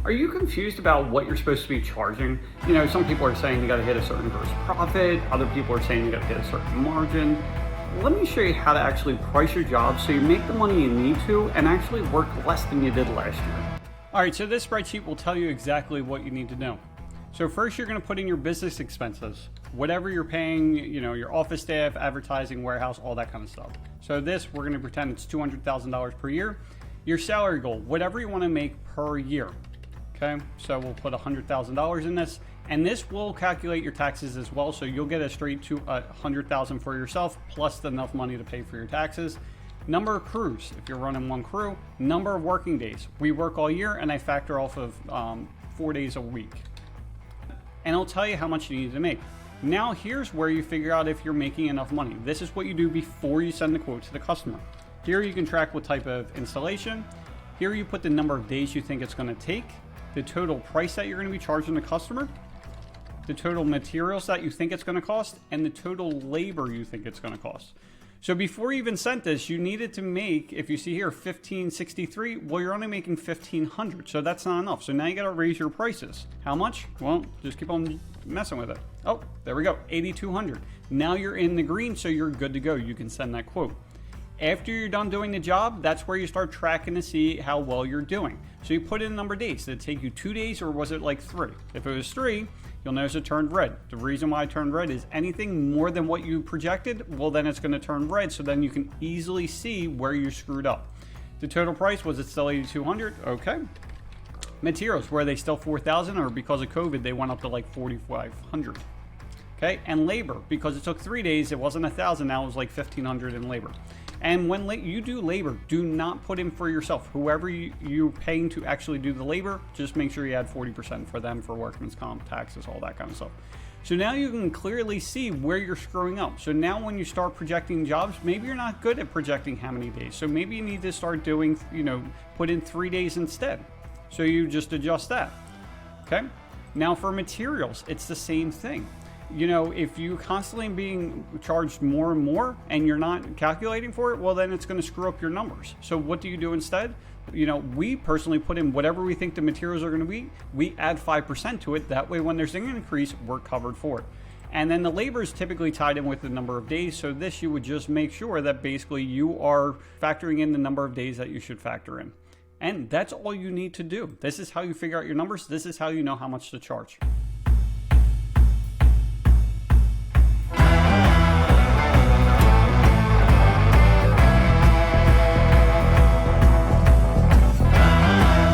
Are you confused about what you're supposed to be charging? You know, some people are saying you got to hit a certain gross profit. Other people are saying you got to hit a certain margin. Let me show you how to actually price your job so you make the money you need to and actually work less than you did last year. All right, so this spreadsheet will tell you exactly what you need to know. So first you're going to put in your business expenses, whatever you're paying, you know, your office staff, advertising, warehouse, all that kind of stuff. So this, we're going to pretend it's $200,000 per year. Your salary goal, whatever you want to make per year. Okay, so we'll put $100,000 in this, and this will calculate your taxes as well. So you'll get a straight to $100,000 for yourself, plus enough money to pay for your taxes. Number of crews, if you're running one crew. Number of working days. We work all year, and I factor off of 4 days a week. And it'll tell you how much you need to make. Now here's where you figure out if you're making enough money. This is what you do before you send the quote to the customer. Here you can track what type of installation. Here you put the number of days you think it's going to take, the total price that you're going to be charging the customer, the total materials that you think it's going to cost, and the total labor you think it's going to cost. So before you even sent this, you needed to make, if you see here, $1,563. Well, you're only making $1,500, so that's not enough. So now you got to raise your prices. How much? Well, just keep on messing with it. Oh, there we go, $8,200. Now you're in the green, so you're good to go. You can send that quote. After you're done doing the job, that's where you start tracking to see how well you're doing. So you put in the number of days. Did it take you 2 days or was it like 3? If it was 3, you'll notice it turned red. The reason why it turned red is anything more than what you projected, well then it's going to turn red, so then you can easily see where you screwed up. The total price, was it still $8,200? Okay. Materials, were they still $4,000, or because of COVID they went up to like $4,500? Okay, and labor, because it took 3 days, it wasn't $1,000, now it was like $1,500 in labor. And when you do labor, do not put in for yourself. Whoever you're paying to actually do the labor, just make sure you add 40% for them for workman's comp, taxes, all that kind of stuff. So now you can clearly see where you're screwing up. So now when you start projecting jobs, maybe you're not good at projecting how many days. So maybe you need to start doing, put in 3 days instead. So you just adjust that. Okay. Now for materials, it's the same thing. If you constantly being charged more and more and you're not calculating for it, well, then it's going to screw up your numbers. So what do you do instead? We personally put in whatever we think the materials are going to be. We add 5% to it. That way, when there's an increase, we're covered for it. And then the labor is typically tied in with the number of days. So this, you would just make sure that basically you are factoring in the number of days that you should factor in. And that's all you need to do. This is how you figure out your numbers. This is how you know how much to charge.